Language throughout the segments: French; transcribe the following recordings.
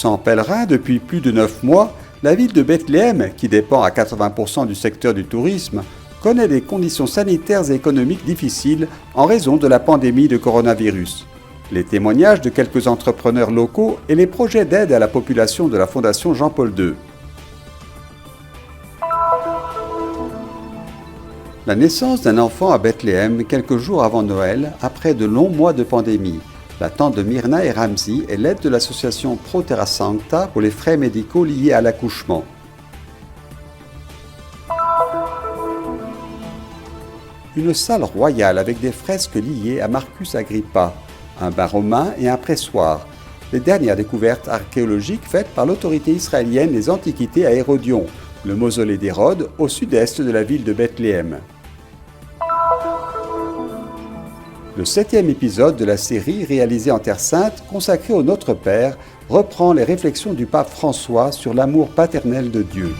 Sans pèlerins depuis plus de 9 mois, la ville de Bethléem, qui dépend à 80% du secteur du tourisme, connaît des conditions sanitaires et économiques difficiles en raison de la pandémie de coronavirus. Les témoignages de quelques entrepreneurs locaux et les projets d'aide à la population de la Fondation Jean-Paul II. La naissance d'un enfant à Bethléem quelques jours avant Noël, après de longs mois de pandémie. La tante de Myrna et Ramzi est l'aide de l'association Pro Terra Sancta pour les frais médicaux liés à l'accouchement. Une salle royale avec des fresques liées à Marcus Agrippa, un bain romain et un pressoir. Les dernières découvertes archéologiques faites par l'autorité israélienne des antiquités à Hérodion, le mausolée d'Hérode au sud-est de la ville de Bethléem. Le 7e épisode de la série réalisée en Terre Sainte, consacré au Notre Père, reprend les réflexions du pape François sur l'amour paternel de Dieu.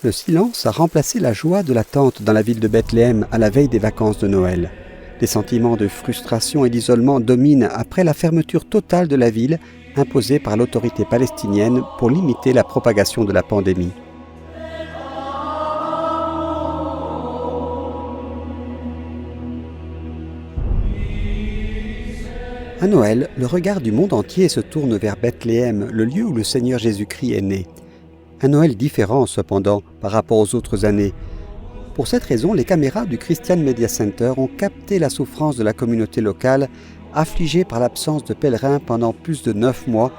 Le silence a remplacé la joie de l'attente dans la ville de Bethléem à la veille des vacances de Noël. Des sentiments de frustration et d'isolement dominent après la fermeture totale de la ville imposée par l'autorité palestinienne pour limiter la propagation de la pandémie. À Noël, le regard du monde entier se tourne vers Bethléem, le lieu où le Seigneur Jésus-Christ est né. Un Noël différent, cependant, par rapport aux autres années. Pour cette raison, les caméras du Christian Media Center ont capté la souffrance de la communauté locale, affligée par l'absence de pèlerins pendant plus de 9 mois,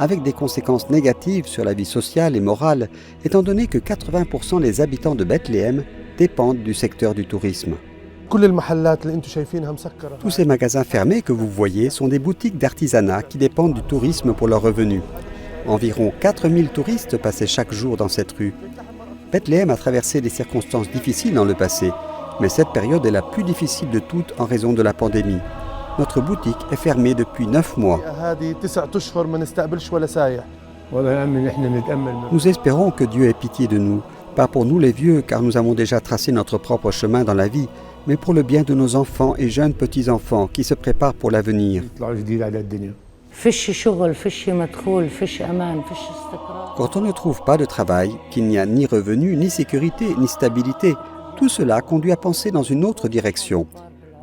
avec des conséquences négatives sur la vie sociale et morale, étant donné que 80% des habitants de Bethléem dépendent du secteur du tourisme. Tous ces magasins fermés que vous voyez sont des boutiques d'artisanat qui dépendent du tourisme pour leurs revenus. Environ 4000 touristes passaient chaque jour dans cette rue. Bethléem a traversé des circonstances difficiles dans le passé, mais cette période est la plus difficile de toutes en raison de la pandémie. Notre boutique est fermée depuis 9 mois. Nous espérons que Dieu ait pitié de nous, pas pour nous les vieux, car nous avons déjà tracé notre propre chemin dans la vie, mais pour le bien de nos enfants et jeunes petits-enfants qui se préparent pour l'avenir. Quand on ne trouve pas de travail, qu'il n'y a ni revenu, ni sécurité, ni stabilité, tout cela conduit à penser dans une autre direction.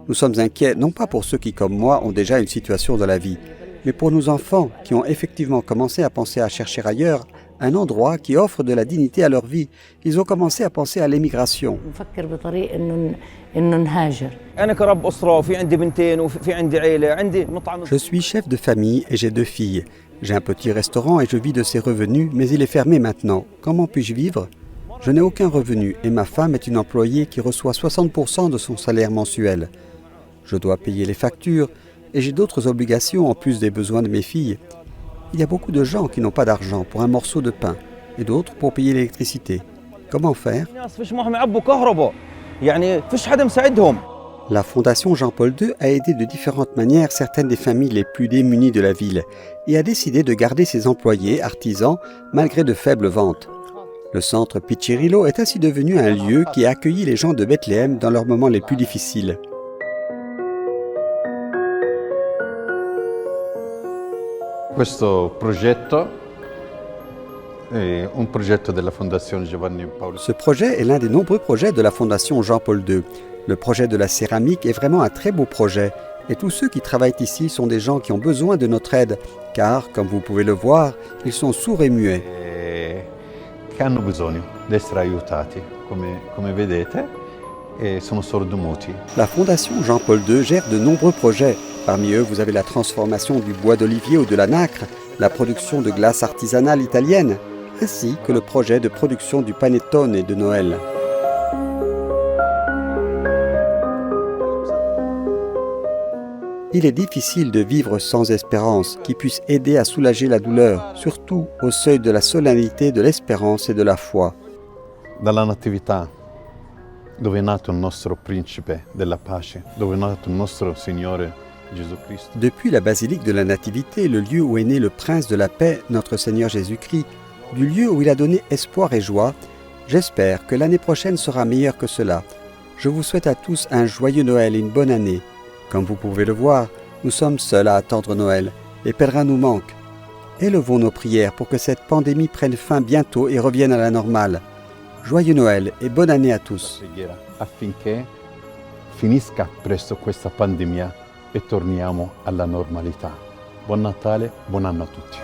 Nous sommes inquiets non pas pour ceux qui, comme moi, ont déjà une situation dans la vie, mais pour nos enfants qui ont effectivement commencé à penser à chercher ailleurs, un endroit qui offre de la dignité à leur vie. Ils ont commencé à penser à l'émigration. Je suis chef de famille et j'ai 2 filles. J'ai un petit restaurant et je vis de ses revenus, mais il est fermé maintenant. Comment puis-je vivre ? Je n'ai aucun revenu et ma femme est une employée qui reçoit 60% de son salaire mensuel. Je dois payer les factures et j'ai d'autres obligations en plus des besoins de mes filles. Il y a beaucoup de gens qui n'ont pas d'argent pour un morceau de pain et d'autres pour payer l'électricité. Comment faire ? La Fondation Jean-Paul II a aidé de différentes manières certaines des familles les plus démunies de la ville et a décidé de garder ses employés artisans malgré de faibles ventes. Le centre Piccirillo est ainsi devenu un lieu qui a accueilli les gens de Bethléem dans leurs moments les plus difficiles. Ce projet est l'un des nombreux projets de la Fondation Jean-Paul II. Le projet de la céramique est vraiment un très beau projet. Et tous ceux qui travaillent ici sont des gens qui ont besoin de notre aide, car, comme vous pouvez le voir, ils sont sourds et muets. La Fondation Jean-Paul II gère de nombreux projets. Parmi eux, vous avez la transformation du bois d'olivier ou de la nacre, la production de glace artisanale italienne, ainsi que le projet de production du panettone de Noël. Il est difficile de vivre sans espérance qui puisse aider à soulager la douleur, surtout au seuil de la solennité de l'espérance et de la foi. Dalla Natività, dove è nato il nostro principe della pace, dove è nato il nostro Signore Gesù Cristo. Depuis la basilique de la Nativité, le lieu où est né le prince de la paix, notre Seigneur Jésus-Christ, du lieu où il a donné espoir et joie, j'espère que l'année prochaine sera meilleure que cela. Je vous souhaite à tous un joyeux Noël et une bonne année. Comme vous pouvez le voir, nous sommes seuls à attendre Noël. Les pèlerins nous manquent. Élevons nos prières pour que cette pandémie prenne fin bientôt et revienne à la normale. Joyeux Noël et bonne année à tous. Preghiera affinché finisca presto questa pandemia e torniamo alla normalità. Buon Natale, buon anno a tutti.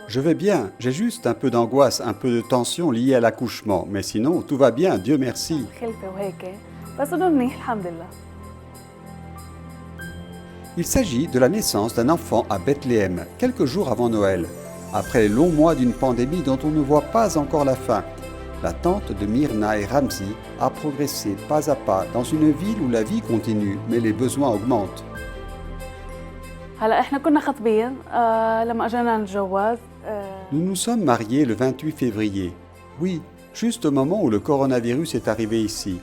Je vais bien, j'ai juste un peu d'angoisse, un peu de tension liée à l'accouchement, mais sinon tout va bien, Dieu merci. Il s'agit de la naissance d'un enfant à Bethléem, quelques jours avant Noël, après les longs mois d'une pandémie dont on ne voit pas encore la fin. La tante de Myrna et Ramzi a progressé pas à pas dans une ville où la vie continue, mais les besoins augmentent. Nous nous sommes mariés le 28 février. Oui, juste au moment où le coronavirus est arrivé ici.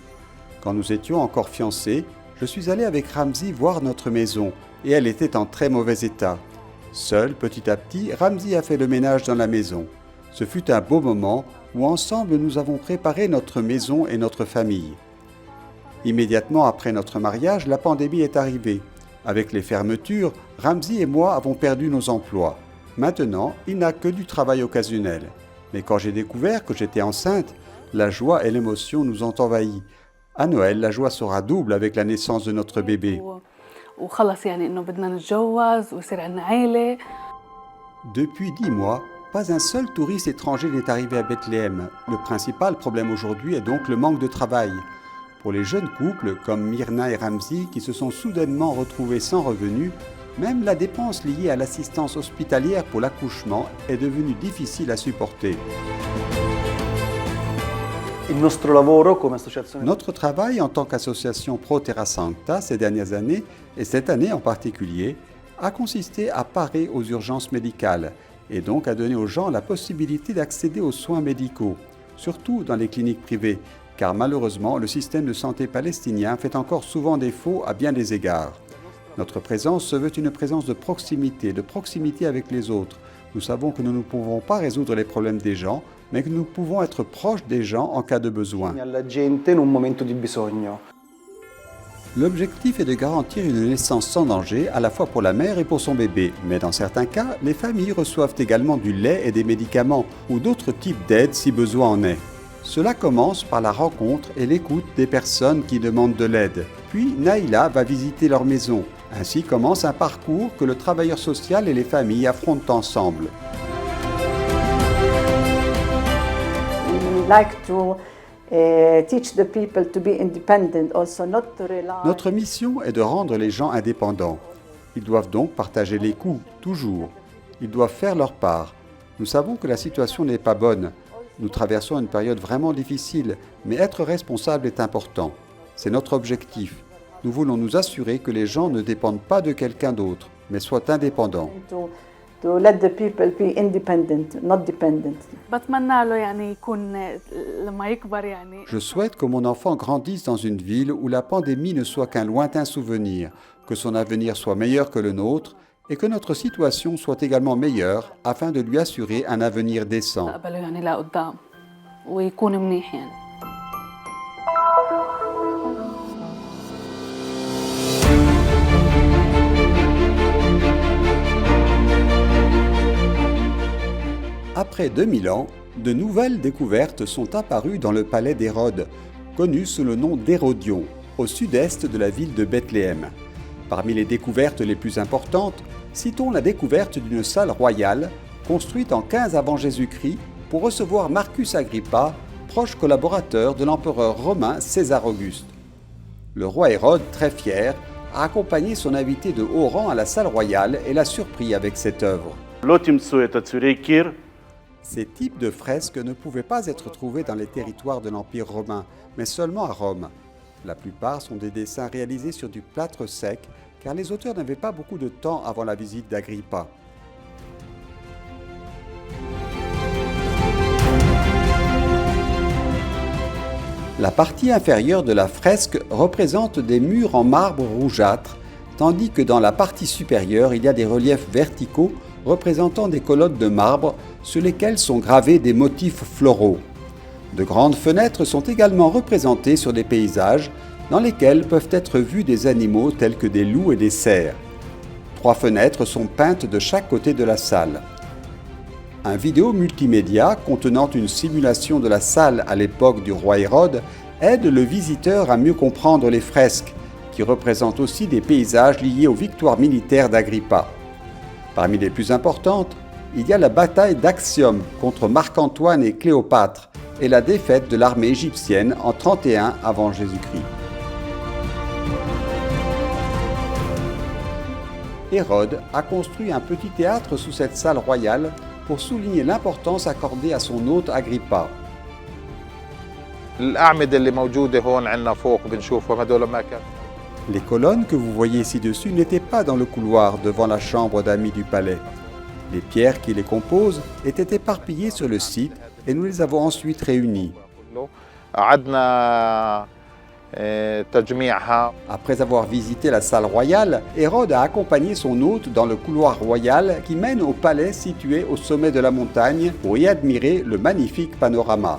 Quand nous étions encore fiancés, je suis allé avec Ramzi voir notre maison et elle était en très mauvais état. Seul, petit à petit, Ramzi a fait le ménage dans la maison. Ce fut un beau moment où ensemble nous avons préparé notre maison et notre famille. Immédiatement après notre mariage, la pandémie est arrivée. Avec les fermetures, Ramzi et moi avons perdu nos emplois. Maintenant, il n'a que du travail occasionnel. Mais quand j'ai découvert que j'étais enceinte, la joie et l'émotion nous ont envahis. À Noël, la joie sera double avec la naissance de notre bébé. Depuis 10 mois, pas un seul touriste étranger n'est arrivé à Bethléem. Le principal problème aujourd'hui est donc le manque de travail. Pour les jeunes couples comme Myrna et Ramzi qui se sont soudainement retrouvés sans revenus, même la dépense liée à l'assistance hospitalière pour l'accouchement est devenue difficile à supporter. Notre travail en tant qu'association Pro Terra Sancta ces dernières années, et cette année en particulier, a consisté à parer aux urgences médicales et donc à donner aux gens la possibilité d'accéder aux soins médicaux, surtout dans les cliniques privées, car malheureusement le système de santé palestinien fait encore souvent défaut à bien des égards. Notre présence se veut une présence de proximité avec les autres. Nous savons que nous ne pouvons pas résoudre les problèmes des gens, mais que nous pouvons être proches des gens en cas de besoin. L'objectif est de garantir une naissance sans danger à la fois pour la mère et pour son bébé. Mais dans certains cas, les familles reçoivent également du lait et des médicaments ou d'autres types d'aides si besoin en est. Cela commence par la rencontre et l'écoute des personnes qui demandent de l'aide. Puis Naïla va visiter leur maison. Ainsi commence un parcours que le travailleur social et les familles affrontent ensemble. Notre mission est de rendre les gens indépendants. Ils doivent donc partager les coûts, toujours. Ils doivent faire leur part. Nous savons que la situation n'est pas bonne. Nous traversons une période vraiment difficile, mais être responsable est important. C'est notre objectif. Nous voulons nous assurer que les gens ne dépendent pas de quelqu'un d'autre, mais soient indépendants. Je souhaite que mon enfant grandisse dans une ville où la pandémie ne soit qu'un lointain souvenir, que son avenir soit meilleur que le nôtre et que notre situation soit également meilleure afin de lui assurer un avenir décent. Après 2000 ans, de nouvelles découvertes sont apparues dans le palais d'Hérode, connu sous le nom d'Hérodion, au sud-est de la ville de Bethléem. Parmi les découvertes les plus importantes, citons la découverte d'une salle royale construite en 15 avant Jésus-Christ pour recevoir Marcus Agrippa, proche collaborateur de l'empereur romain César Auguste. Le roi Hérode, très fier, a accompagné son invité de haut rang à la salle royale et l'a surpris avec cette œuvre. Ces types de fresques ne pouvaient pas être trouvés dans les territoires de l'Empire romain, mais seulement à Rome. La plupart sont des dessins réalisés sur du plâtre sec, car les auteurs n'avaient pas beaucoup de temps avant la visite d'Agrippa. La partie inférieure de la fresque représente des murs en marbre rougeâtre, tandis que dans la partie supérieure, il y a des reliefs verticaux représentant des colonnes de marbre sur lesquelles sont gravés des motifs floraux. De grandes fenêtres sont également représentées sur des paysages dans lesquels peuvent être vus des animaux tels que des loups et des cerfs. 3 fenêtres sont peintes de chaque côté de la salle. Un vidéo multimédia contenant une simulation de la salle à l'époque du roi Hérode aide le visiteur à mieux comprendre les fresques, qui représentent aussi des paysages liés aux victoires militaires d'Agrippa. Parmi les plus importantes, il y a la bataille d'Actium contre Marc-Antoine et Cléopâtre et la défaite de l'armée égyptienne en 31 avant Jésus-Christ. Hérode a construit un petit théâtre sous cette salle royale pour souligner l'importance accordée à son hôte Agrippa. Les colonnes que vous voyez ci-dessus n'étaient pas dans le couloir devant la chambre d'amis du palais. Les pierres qui les composent étaient éparpillées sur le site et nous les avons ensuite réunies. Après avoir visité la salle royale, Hérode a accompagné son hôte dans le couloir royal qui mène au palais situé au sommet de la montagne pour y admirer le magnifique panorama.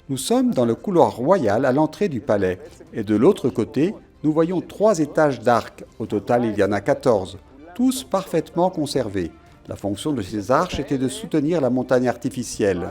Nous sommes dans le couloir royal à l'entrée du palais et de l'autre côté, nous voyons 3 étages d'arcs. Au total, il y en a 14, tous parfaitement conservés. La fonction de ces arches était de soutenir la montagne artificielle.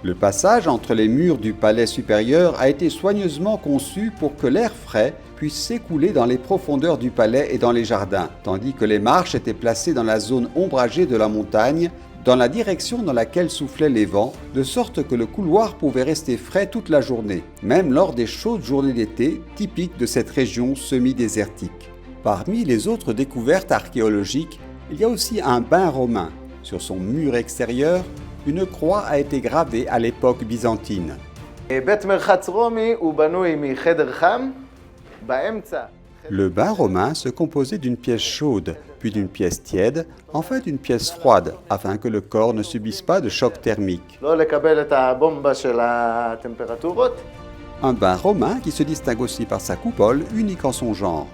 Le passage entre les murs du palais supérieur a été soigneusement conçu pour que l'air frais puisse s'écouler dans les profondeurs du palais et dans les jardins, tandis que les marches étaient placées dans la zone ombragée de la montagne, dans la direction dans laquelle soufflaient les vents, de sorte que le couloir pouvait rester frais toute la journée, même lors des chaudes journées d'été typiques de cette région semi-désertique. Parmi les autres découvertes archéologiques, il y a aussi un bain romain. Sur son mur extérieur, une croix a été gravée à l'époque byzantine. Le bain romain se composait d'une pièce chaude, puis d'une pièce tiède, enfin d'une pièce froide, afin que le corps ne subisse pas de choc thermique. Un bain romain qui se distingue aussi par sa coupole, unique en son genre.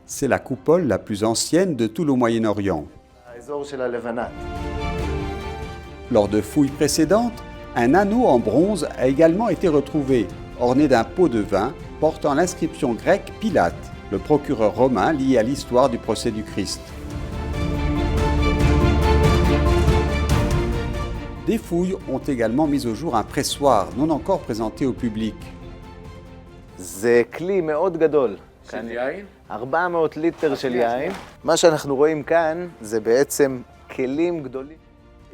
C'est la coupole la plus ancienne de tout le Moyen-Orient. Lors de fouilles précédentes, un anneau en bronze a également été retrouvé, orné d'un pot de vin portant l'inscription grecque Pilate, le procureur romain lié à l'histoire du procès du Christ. Des fouilles ont également mis au jour un pressoir non encore présenté au public.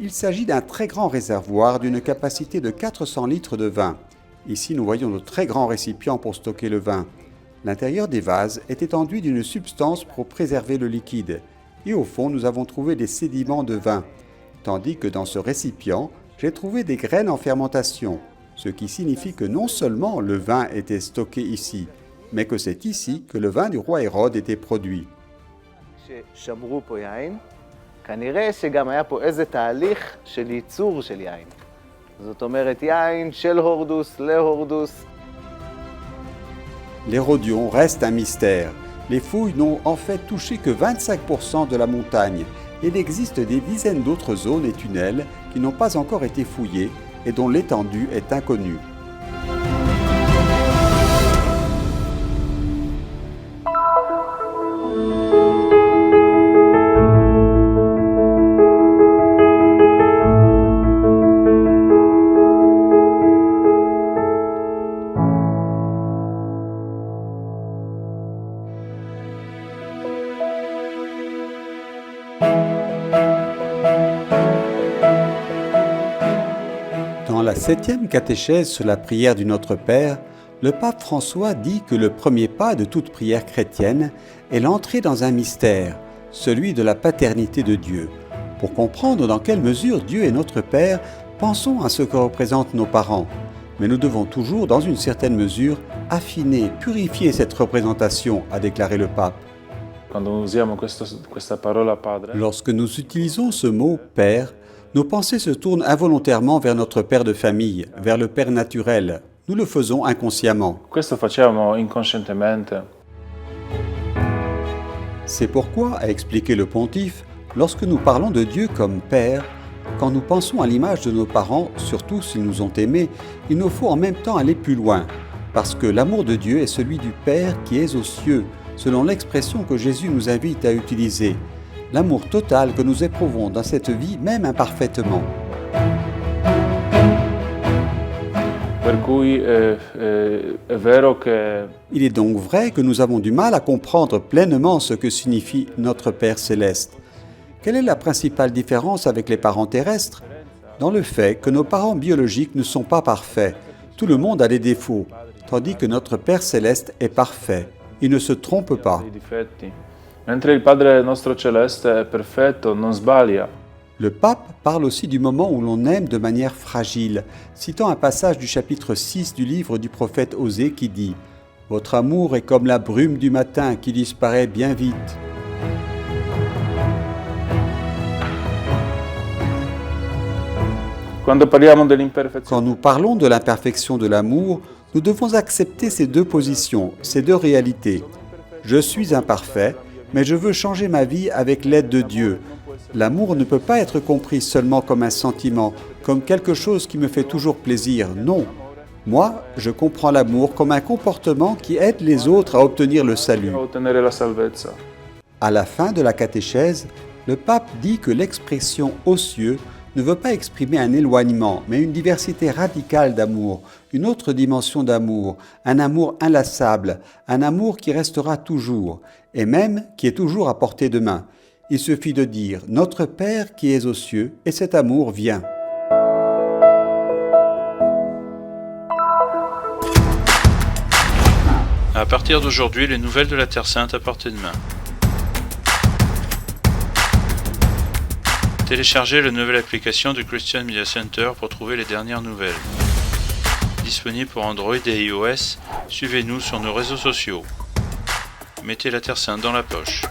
Il s'agit d'un très grand réservoir d'une capacité de 400 litres de vin. Ici, nous voyons de très grands récipients pour stocker le vin. L'intérieur des vases est enduit d'une substance pour préserver le liquide. Et au fond, nous avons trouvé des sédiments de vin. Tandis que dans ce récipient, j'ai trouvé des graines en fermentation. Ce qui signifie que non seulement le vin était stocké ici, mais que c'est ici que le vin du roi Hérode était produit. כנראה שגם היה פה איזה תהליך של ייצור של יין. זאת אומרת, יין של הורדוס להורדוס. L'Hérodion reste un mystère. Les fouilles n'ont en fait touché que 25% de la montagne. Il existe des dizaines d'autres zones et tunnels qui n'ont pas encore été fouillés et dont l'étendue est inconnue. Dans la 7e catéchèse sur la prière du Notre Père, Le pape François dit que le premier pas de toute prière chrétienne est l'entrée dans un mystère, celui de la paternité de Dieu. Pour comprendre dans quelle mesure Dieu est notre Père, pensons à ce que représentent nos parents. Mais nous devons toujours, dans une certaine mesure, affiner, purifier cette représentation, a déclaré le pape. Lorsque nous utilisons ce mot « père », nos pensées se tournent involontairement vers notre père de famille, vers le père naturel. Nous le faisons inconsciemment. C'est pourquoi, a expliqué le pontife, lorsque nous parlons de Dieu comme Père, quand nous pensons à l'image de nos parents, surtout s'ils nous ont aimés, il nous faut en même temps aller plus loin, parce que l'amour de Dieu est celui du Père qui est aux cieux, selon l'expression que Jésus nous invite à utiliser, l'amour total que nous éprouvons dans cette vie, même imparfaitement. Il est donc vrai que nous avons du mal à comprendre pleinement ce que signifie notre Père céleste. Quelle est la principale différence avec les parents terrestres? Dans le fait que nos parents biologiques ne sont pas parfaits. Tout le monde a des défauts, tandis que notre Père céleste est parfait. Il ne se trompe pas. Le pape parle aussi du moment où l'on aime de manière fragile, citant un passage du chapitre 6 du livre du prophète Osée qui dit « Votre amour est comme la brume du matin qui disparaît bien vite. » Quand nous parlons de l'imperfection de l'amour, nous devons accepter ces deux positions, ces deux réalités. Je suis imparfait, mais je veux changer ma vie avec l'aide de Dieu. L'amour ne peut pas être compris seulement comme un sentiment, comme quelque chose qui me fait toujours plaisir. Non. Moi, je comprends l'amour comme un comportement qui aide les autres à obtenir le salut. À la fin de la catéchèse, le pape dit que l'expression « aux cieux » ne veut pas exprimer un éloignement, mais une diversité radicale d'amour, une autre dimension d'amour, un amour inlassable, un amour qui restera toujours, et même qui est toujours à portée de main. Il suffit de dire « Notre Père qui es aux cieux » et cet amour vient. À partir d'aujourd'hui, les nouvelles de la Terre Sainte à portée de main. Téléchargez la nouvelle application du Christian Media Center pour trouver les dernières nouvelles. Disponible pour Android et iOS, suivez-nous sur nos réseaux sociaux. Mettez la Terre Sainte dans la poche.